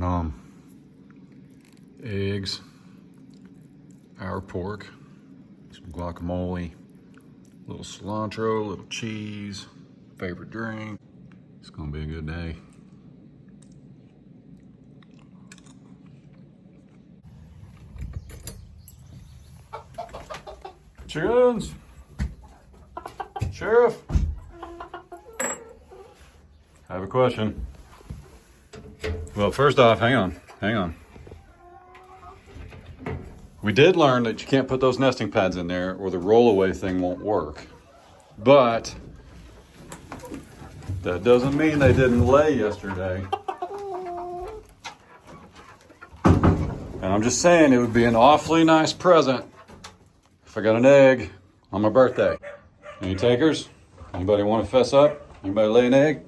nom. Eggs, our pork, some guacamole, a little cilantro, a little cheese, favorite drink. It's gonna be a good day. Chickens! Sheriff! I have a question. Well, first off, hang on. We did learn that you can't put those nesting pads in there or the rollaway thing won't work. But that doesn't mean they didn't lay yesterday. And I'm just saying it would be an awfully nice present if I got an egg on my birthday. Any takers? Anybody want to fess up? Anybody lay an egg?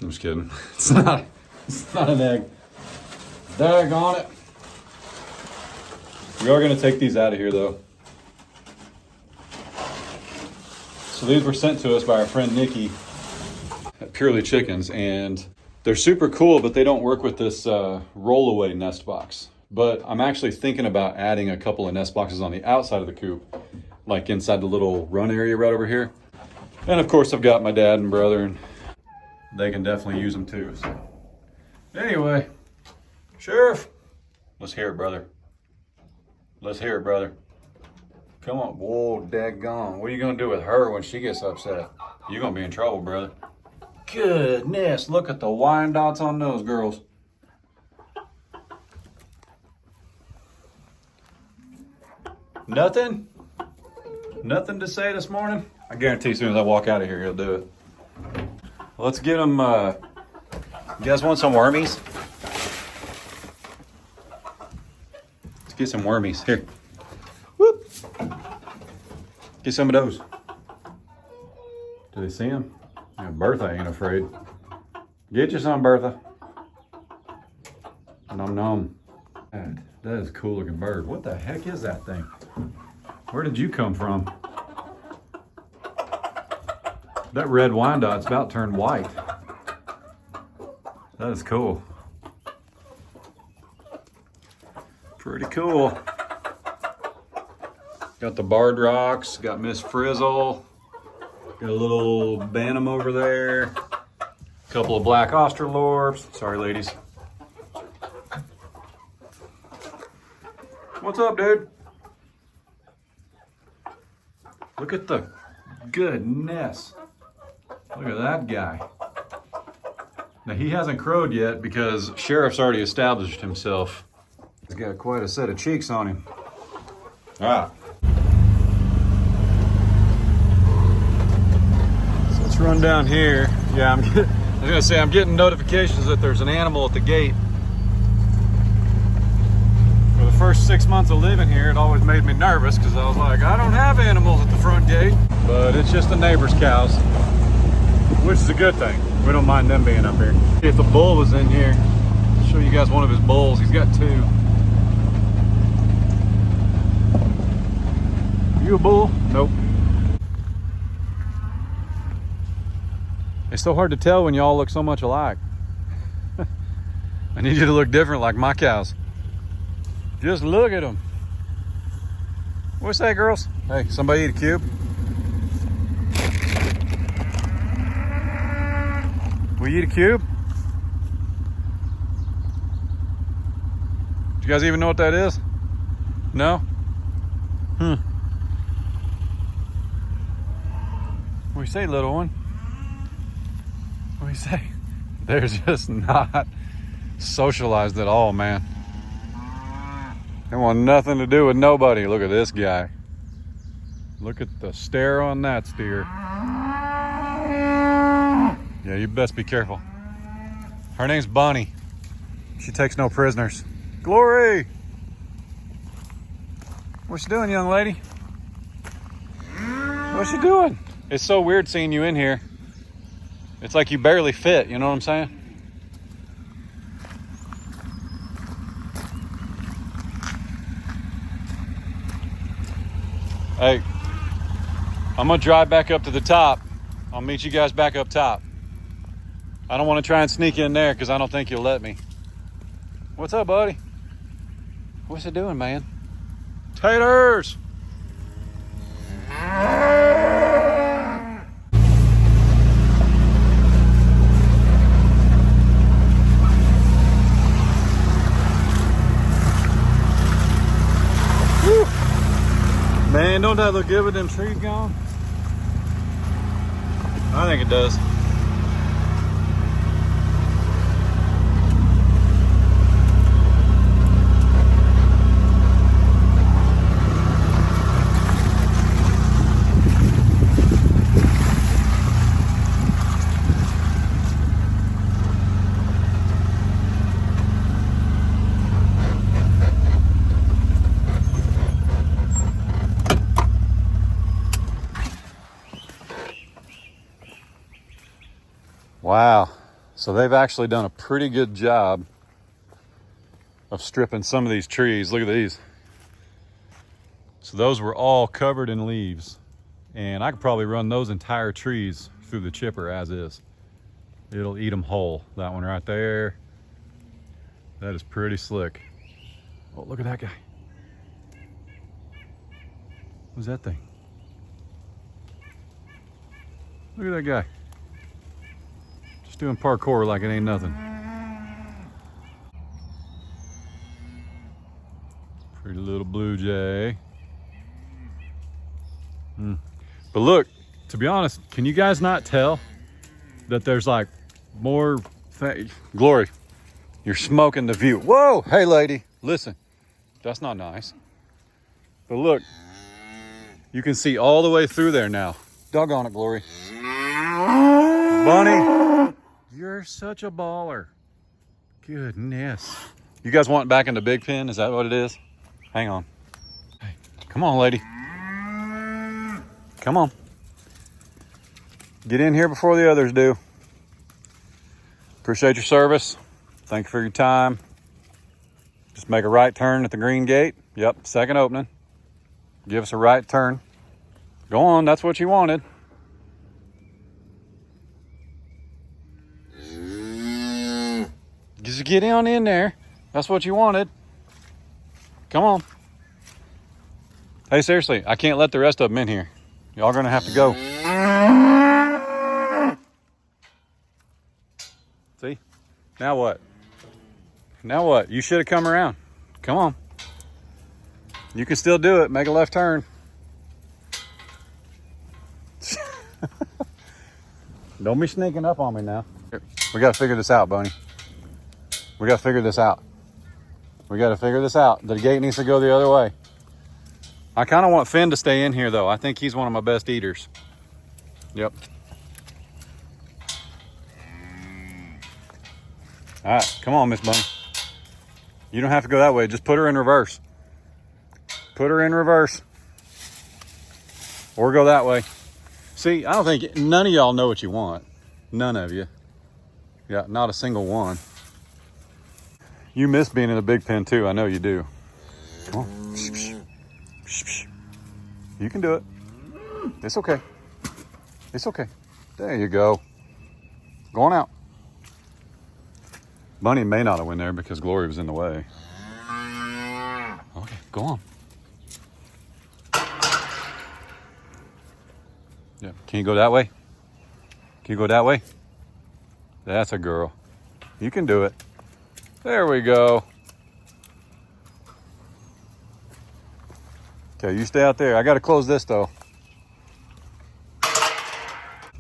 I'm just kidding. It's not an egg. Daggone it. We are going to take these out of here though. So these were sent to us by our friend Nikki at Purely Chickens, and they're super cool, but they don't work with this rollaway nest box. But I'm actually thinking about adding a couple of nest boxes on the outside of the coop, like inside the little run area right over here. And of course I've got my dad and brother, and they can definitely use them too. So anyway, Sheriff, let's hear it, brother. Let's hear it, brother. Come on. Whoa, daggone. What are you gonna do with her when she gets upset? You're gonna be in trouble, brother. Goodness, look at the Wyandottes on those girls. Nothing? Nothing to say this morning? I guarantee as soon as I walk out of here, he'll do it. Let's get them, you guys want some wormies? Let's get some wormies. Here. Whoop. Get some of those. Do they see them? Yeah, Bertha ain't afraid. Get you some, Bertha. Nom nom. That is a cool looking bird. What the heck is that thing? Where did you come from? That red Wyandott's about turned white. That is cool. Pretty cool. Got the barred rocks, got Miss Frizzle, got a little Bantam over there, a couple of black Australorps. Sorry, ladies. What's up, dude? Look at the goodness. Look at that guy. Now he hasn't crowed yet because Sheriff's already established himself. He's got quite a set of cheeks on him. All right. So let's run down here. Yeah, I'm getting notifications that there's an animal at the gate. For the first 6 months of living here, it always made me nervous because I was like, I don't have animals at the front gate. But it's just the neighbor's cows, which is a good thing. We don't mind them being up here. If the bull was in here, I'll show you guys one of his bulls. He's got two. You a bull? Nope. It's so hard to tell when y'all look so much alike. I need you to look different like my cows. Just look at them. What's that, girls? Hey, somebody eat a cube? Will you eat a cube? Do you guys even know what that is? No? What do you say, little one? What do you say? They're just not socialized at all, man. They want nothing to do with nobody. Look at this guy. Look at the stare on that steer. Yeah, you best be careful. Her name's Bunny. She takes no prisoners. Glory! What's she doing, young lady? What's she doing? It's so weird seeing you in here. It's like you barely fit, you know what I'm saying? Hey, I'm gonna drive back up to the top I'll meet you guys back up top. I don't want to try and sneak in there because I don't think you'll let me. What's up, buddy? What's it doing, man? Taters! Woo. Man, don't that look good with them trees gone? I think it does. Wow, so they've actually done a pretty good job of stripping some of these trees. Look at these. So those were all covered in leaves, and I could probably run those entire trees through the chipper as is. It'll eat them whole. That one right there, that is pretty slick. Oh, look at that guy. What's that thing? Look at that guy. Just doing parkour like it ain't nothing. Pretty little blue jay. But look, to be honest, can you guys not tell that there's like more Glory, you're smoking the view. Whoa, hey lady, listen, that's not nice. But look, you can see all the way through there now. Doggone it, Glory. Bunny, you're such a baller. Goodness. You guys want back in the big pen? Is that what it is? Hang on. Hey, come on, lady. Come on. Get in here before the others do. Appreciate your service. Thank you for your time. Just make a right turn at the green gate. Yep, second opening. Give us a right turn. Go on, that's what you wanted. Just get on in there. That's what you wanted. Come on. Hey, seriously, I can't let the rest of them in here. Y'all gonna have to go. See? Now what? Now what? You should have come around. Come on. You can still do it. Make a left turn. Don't be sneaking up on me now. We gotta figure this out, Bunny. We gotta figure this out. We gotta figure this out. The gate needs to go the other way. I kind of want Finn to stay in here though. I think he's one of my best eaters. Yep. All right, come on, Miss Bunny. You don't have to go that way. Just put her in reverse. Put her in reverse. Or go that way. See, I don't think none of y'all know what you want. None of you. Yeah, not a single one. You miss being in a big pen too. I know you do. Come on. You can do it. It's okay. It's okay. There you go. Go on out. Bunny may not have went there because Glory was in the way. Okay, go on. Yeah, can you go that way? Can you go that way? That's a girl. You can do it. There we go. Okay, you stay out there. I got to close this though.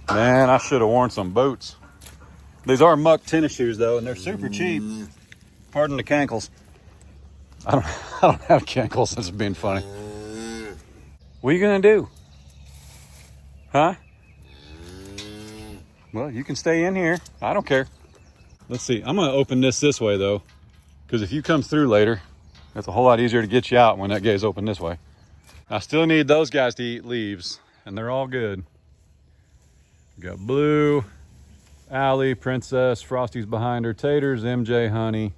Man, I should have worn some boots. These are muck tennis shoes though, and they're super cheap. Pardon the cankles. I don't have cankles. That's being funny. What are you gonna do? Huh? Well, you can stay in here. I don't care. Let's see. I'm gonna open this way though, because if you come through later, it's a whole lot easier to get you out when that gate's open this way. I still need those guys to eat leaves, and they're all good. We got Blue, Allie, Princess, Frosty's behind her, Taters, MJ, Honey,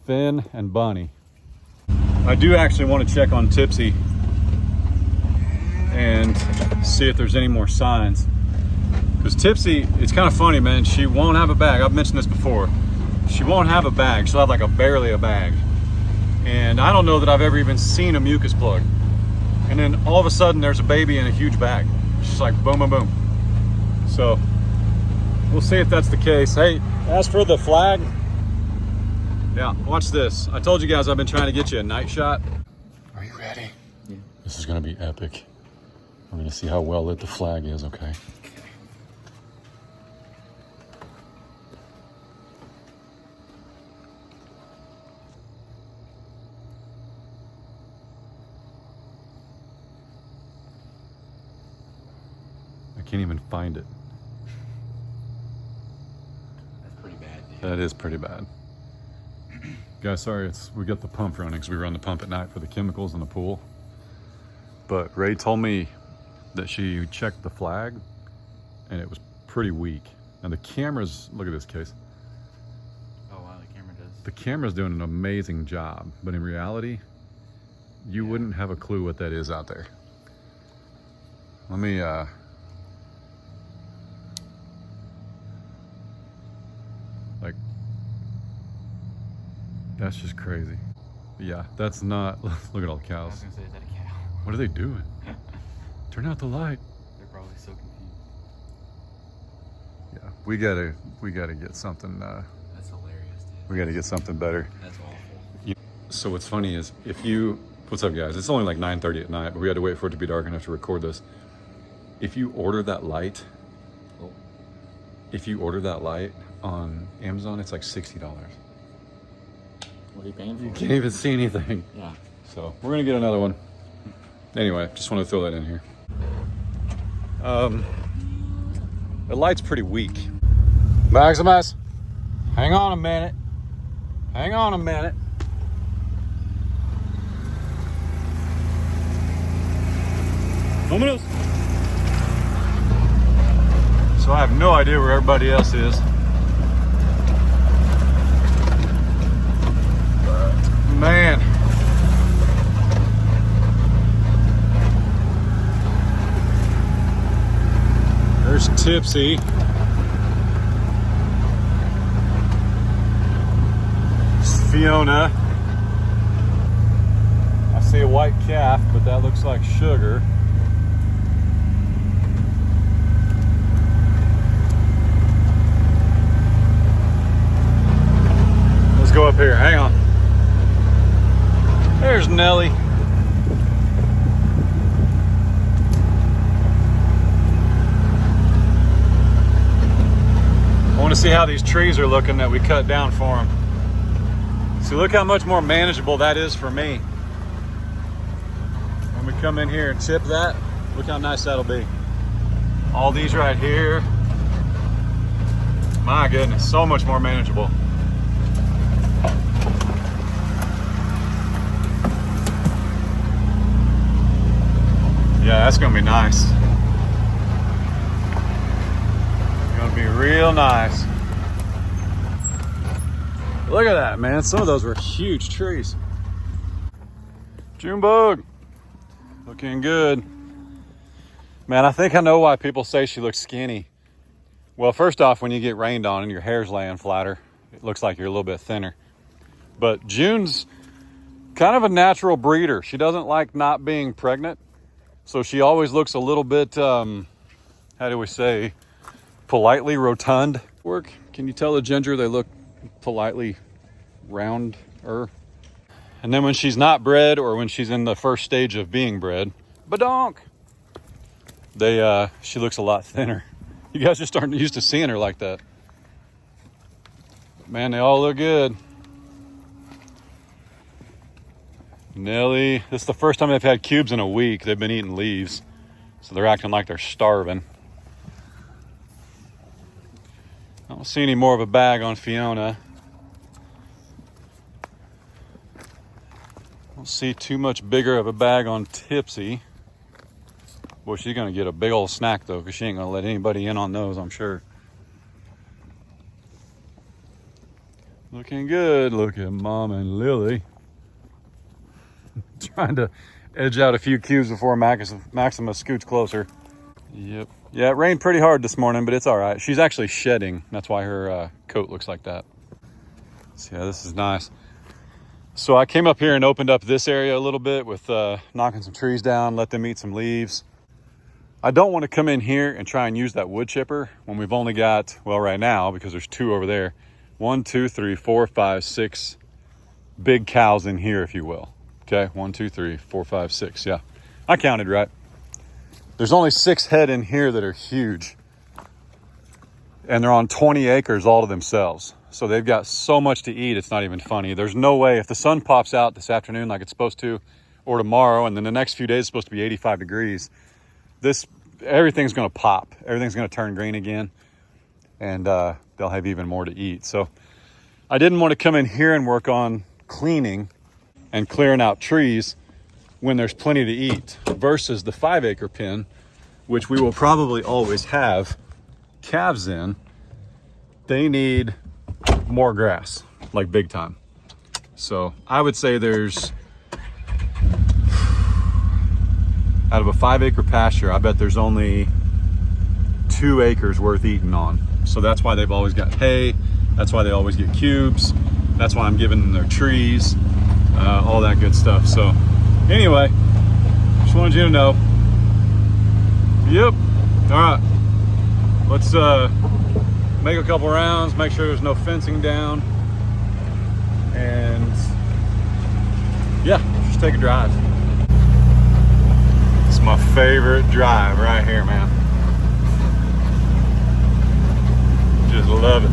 Finn, and Bunny. I do actually want to check on Tipsy. and see if there's any more signs. Because Tipsy, it's kind of funny, man. She won't have a bag. I've mentioned this before. She won't have a bag. She'll have like barely a bag. And I don't know that I've ever even seen a mucus plug. And then all of a sudden there's a baby in a huge bag. It's just like boom, boom, boom. So we'll see if that's the case. Hey, as for the flag, yeah, watch this. I told you guys I've been trying to get you a night shot. Are you ready? Yeah. This is gonna be epic. We're gonna see how well lit the flag is, okay? I can't even find it. That's pretty bad, dude. That is pretty bad. Guys, sorry, we got the pump running because we run the pump at night for the chemicals in the pool. But Ray told me that she checked the flag and it was pretty weak. And the cameras, look at this case. Oh wow, the camera does. The camera's doing an amazing job, but in reality, you wouldn't have a clue what that is out there. Let me, like, that's just crazy. Yeah, that's not, look at all the I was cows. gonna say, is that a cow? What are they doing? Turn out the light. They're probably so confused. Yeah, we gotta get something, That's hilarious, dude. we gotta get something better. That's awful. So what's funny is what's up guys? It's only like 9:30 at night, but we had to wait for it to be dark enough to record this. If you order that light, on Amazon, it's like $60. What are you paying for? You can't even see anything. Yeah. So we're gonna get another one. Anyway, just wanted to throw that in here. The light's pretty weak. Maximus, hang on a minute. Hang on a minute. Vámonos. So I have no idea where everybody else is. Man. There's Tipsy. There's Fiona. I see a white calf, but that looks like Sugar. Let's go up here. Hang on. There's Nellie. I want to see how these trees are looking that we cut down for them. See, look how much more manageable that is for me. When we come in here and chip that, look how nice that'll be. All these right here. My goodness, so much more manageable. Yeah, that's gonna be nice. Gonna be real nice. Look at that, man. Some of those were huge trees. Junebug, looking good. Man, I think I know why people say she looks skinny. Well, first off, when you get rained on and your hair's laying flatter, it looks like you're a little bit thinner. But June's kind of a natural breeder. She doesn't like not being pregnant. So she always looks a little bit, how do we say, politely rotund. Work. Can you tell the ginger they look politely rounder? And then when she's not bred or when she's in the first stage of being bred, badonk, she looks a lot thinner. You guys just aren't used to seeing her like that. But man, they all look good. Nellie, this is the first time they've had cubes in a week. They've been eating leaves, so they're acting like they're starving. I don't see any more of a bag on Fiona. I don't see too much bigger of a bag on Tipsy. Boy, she's gonna get a big old snack though, because she ain't gonna let anybody in on those, I'm sure. Looking good. Look at Mom and Lily. Trying to Edge out a few cubes before Maxima scoots closer. Yep. Yeah, it rained pretty hard this morning, but it's all right. She's actually shedding. That's why her coat looks like that. So yeah, this is nice. So I came up here and opened up this area a little bit with knocking some trees down, let them eat some leaves. I don't want to come in here and try and use that wood chipper when we've only got, well, right now, because there's 2 over there, 1, 2, 3, 4, 5, 6 big cows in here, if you will. Okay, 1, 2, 3, 4, 5, 6. Yeah, I counted right. There's only 6 head in here that are huge, and they're on 20 acres all to themselves. So they've got so much to eat, it's not even funny. There's no way, if the sun pops out this afternoon like it's supposed to, or tomorrow, and then the next few days it's supposed to be 85 degrees, everything's gonna pop. Everything's gonna turn green again, and they'll have even more to eat. So I didn't want to come in here and work on cleaning and clearing out trees when there's plenty to eat, versus the 5-acre pen, which we will probably always have calves in. They need more grass, like big time. So I would say there's, out of a 5-acre pasture, I bet there's only 2 acres worth eating on. So that's why they've always got hay. That's why they always get cubes. That's why I'm giving them their trees, all that good stuff. So anyway, just wanted you to know. Yep. All right. Let's make a couple rounds, make sure there's no fencing down. And yeah, just take a drive. It's my favorite drive right here, man. Just love it.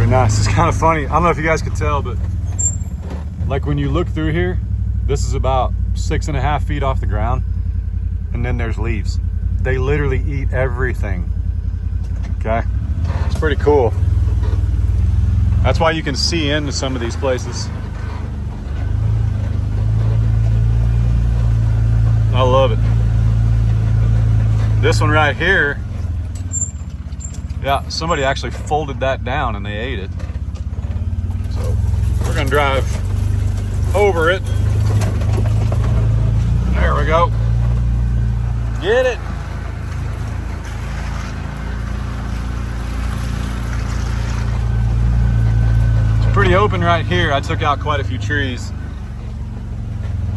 Nice. It's kind of funny. I don't know if you guys could tell, but like when you look through here, this is about 6.5 feet off the ground, and then there's leaves. They literally eat everything. Okay, it's pretty cool. That's why you can see into some of these places. I love it. This one right here, yeah, somebody actually folded that down and they ate it. So we're gonna drive over it. There we go. Get it. It's pretty open right here. I took out quite a few trees.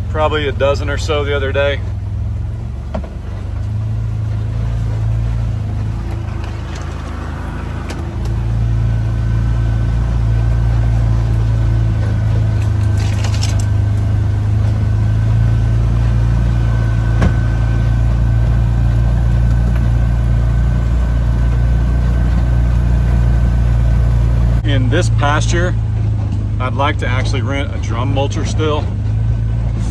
Probably a dozen or so the other day. In this pasture, I'd like to actually rent a drum mulcher still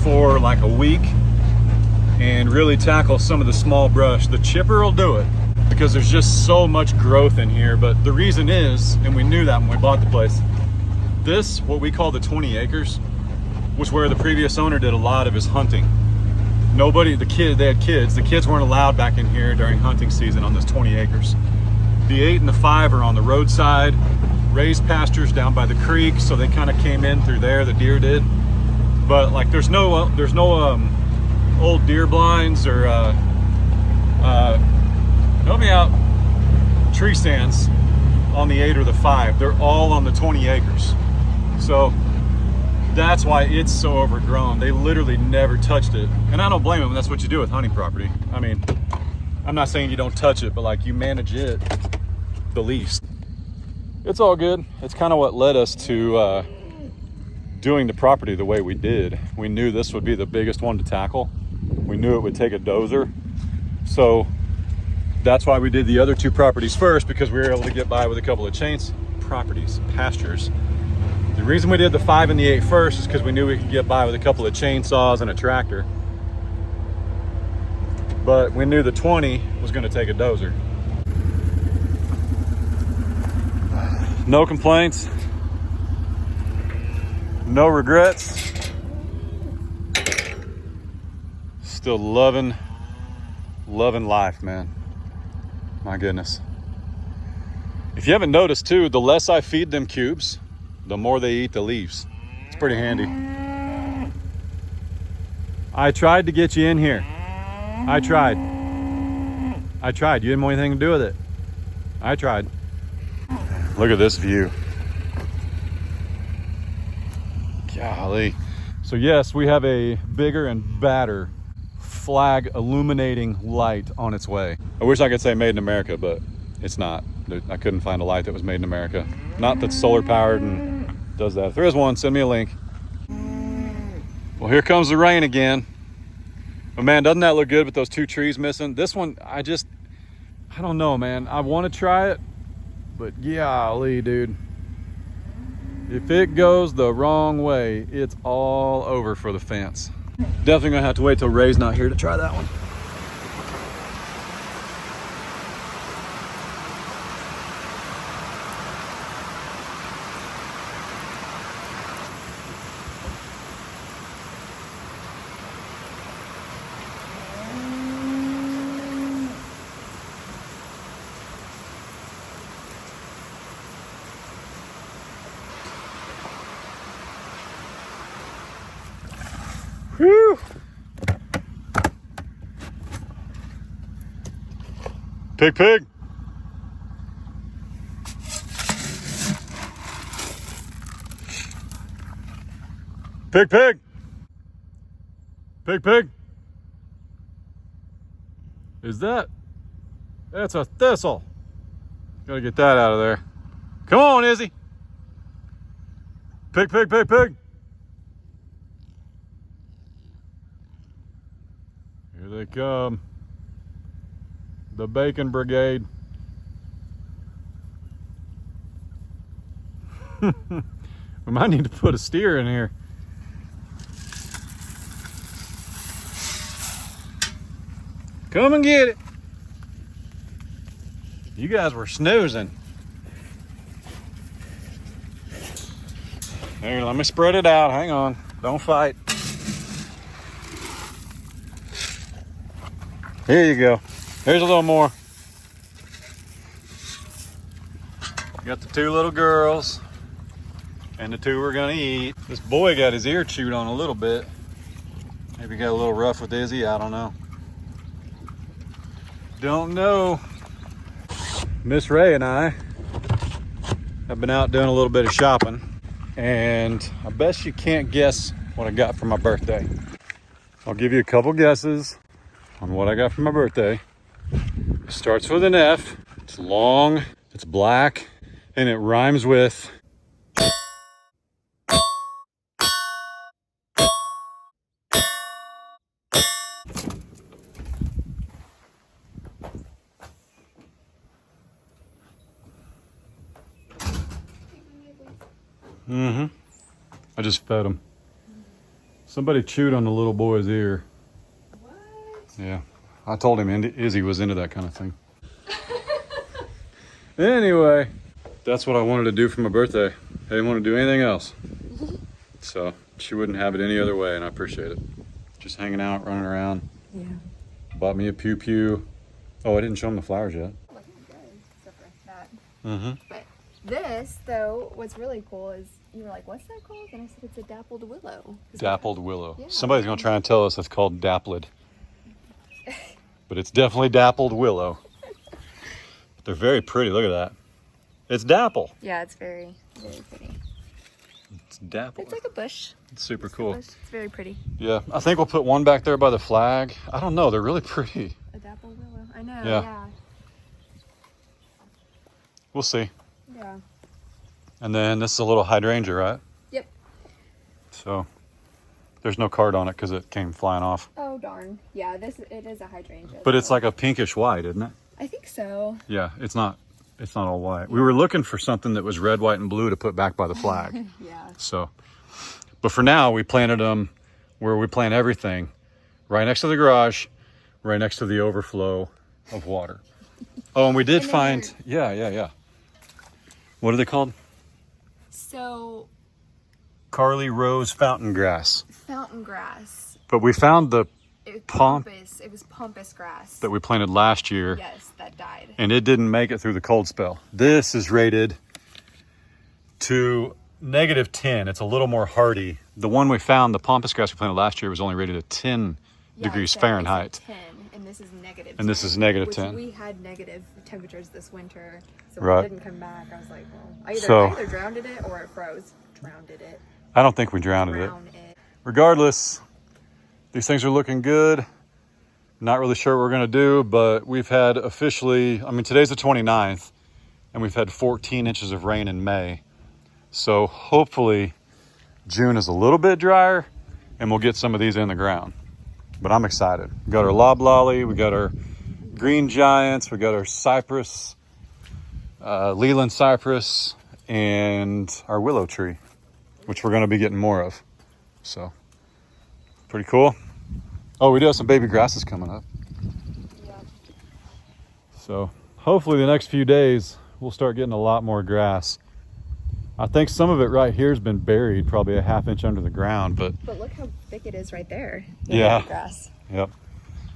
for like a week and really tackle some of the small brush. The chipper will do it because there's just so much growth in here. But the reason is, and we knew that when we bought the place, this, what we call the 20 acres, was where the previous owner did a lot of his hunting. Nobody, they had kids. The kids weren't allowed back in here during hunting season on this 20 acres. The 8 and the 5 are on the roadside, raised pastures down by the creek, so they kind of came in through there, the deer did. But like there's no old deer blinds or help me out, tree stands on the 8 or the 5. They're all on the 20 acres. So that's why it's so overgrown. They literally never touched it. And I don't blame them. That's what you do with hunting property. I mean, I'm not saying you don't touch it, but like you manage it the least. It's all good. It's kind of what led us to doing the property the way we did. We knew this would be the biggest one to tackle. We knew it would take a dozer. So that's why we did the other two properties first, because we were able to get by with a couple of pastures. The reason we did the 5 and the 8 first is because we knew we could get by with a couple of chainsaws and a tractor. But we knew the 20 was going to take a dozer. No complaints. No regrets. Still loving life, man. My goodness. If you haven't noticed too, the less I feed them cubes, the more they eat the leaves. It's pretty handy. I tried to get you in here. I tried. You didn't want anything to do with it. I tried. Look at this view. Golly. So yes, we have a bigger and badder flag illuminating light on its way. I wish I could say made in America, but it's not. I couldn't find a light that was made in America. Not that's solar powered and does that. If there is one, send me a link. Well, here comes the rain again. But man, doesn't that look good with those two trees missing? This one, I don't know, man. I want to try it, but golly, dude. If it goes the wrong way, it's all over for the fence. Definitely gonna have to wait till Ray's not here to try that one. Whew. Pig. Pig. That's a thistle. Gotta get that out of there. Come on, Izzy. Pig. Here they come. The bacon brigade. We might need to put a steer in here. Come and get it. You guys were snoozing. Here, let me spread it out. Hang on. Don't fight. Here you go. Here's a little more. Got the two little girls and the two we're gonna eat. This boy got his ear chewed on a little bit. Maybe got a little rough with Izzy, I don't know. Don't know. Miss Ray and I have been out doing a little bit of shopping, and I bet you can't guess what I got for my birthday. I'll give you a couple guesses on what I got for my birthday. It starts with an F, it's long, it's black, and it rhymes with I just fed him. Somebody chewed on the little boy's ear. What? Yeah, I told him Izzy was into that kind of thing. Anyway, that's what I wanted to do for my birthday. I didn't want to do anything else. So she wouldn't have it any other way, and I appreciate it. Just hanging out, running around. Yeah. Bought me a pew. Oh, I didn't show him the flowers yet. Looking good, except for that. Mm-hmm. But this, though, what's really cool is you were like, "What's that called?" And I said, "It's a dappled willow." Dappled willow. Yeah. Somebody's gonna try and tell us it's called dappled. But it's definitely dappled willow. But they're very pretty. Look at that. It's dapple. Yeah, it's very, very pretty. It's dapple. It's like a bush. It's super It's a cool. bush. It's very pretty. Yeah, I think we'll put one back there by the flag. I don't know. They're really pretty. A dappled willow. I know. Yeah. Yeah. We'll see. Yeah. And then this is a little hydrangea, right? Yep. So there's no card on it because it came flying off. Oh darn. Yeah, it is a hydrangea. But it's like a pinkish white, isn't it? I think so. Yeah, it's not all white. We were looking for something that was red, white, and blue to put back by the flag. Yeah. So, but for now, we planted them where we plant everything, right next to the garage, right next to the overflow of water. Oh, and we did find, yeah. What are they called? So, Carly Rose fountain grass. fountain grass. But we found the It was Pom- pampas. It was pampas grass. that we planted last year. Yes, that died. And it didn't make it through the cold spell. This is rated to -10. It's a little more hardy. The one we found, the pampas grass we planted last year, was only rated at 10 degrees Fahrenheit. It's 10, and this is negative. And this 10, is negative which 10. We had negative temperatures this winter, so Right. when it didn't come back, I was like, well, I either drowned it or it froze. Drowned it. I don't think we drowned it. Regardless, these things are looking good. Not really sure what we're going to do, but we've had officially, I mean, today's the 29th, and we've had 14 inches of rain in May. So hopefully June is a little bit drier, and we'll get some of these in the ground. But I'm excited. We got our loblolly, we got our green giants, we got our cypress, Leland cypress, and our willow tree, which we're going to be getting more of. So pretty cool. Oh, we do have some baby grasses coming up. Yeah. So hopefully the next few days we'll start getting a lot more grass. I think some of it right here has been buried probably a ½ inch under the ground, but look how thick it is right there. Yeah. Grass. yep.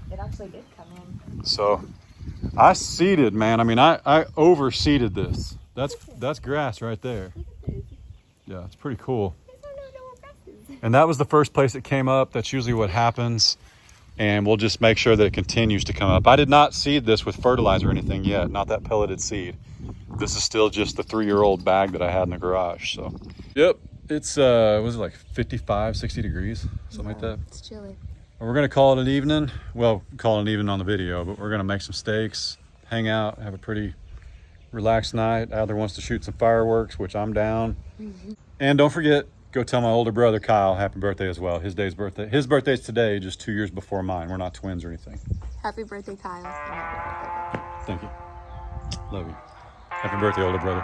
It actually did come in. So I seeded, man. I mean, I overseeded this. That's grass right there. Look at this. Yeah, it's pretty cool. There's no more grasses. And that was the first place it came up. That's usually what happens. And we'll just make sure that it continues to come up. I did not seed this with fertilizer or anything yet, not that pelleted seed. This is still just the 3-year-old bag that I had in the garage. So, yep, it's was it like 55, 60 degrees, something like that. It's chilly. Well, we're gonna call it an evening. Well, call it an evening on the video, but we're gonna make some steaks, hang out, have a pretty relaxed night. Adler wants to shoot some fireworks, which I'm down. And don't forget, go tell my older brother Kyle happy birthday as well. His birthday's today, just 2 years before mine. We're not twins or anything. Happy birthday, Kyle. Thank you. Love you. Happy birthday, older brother.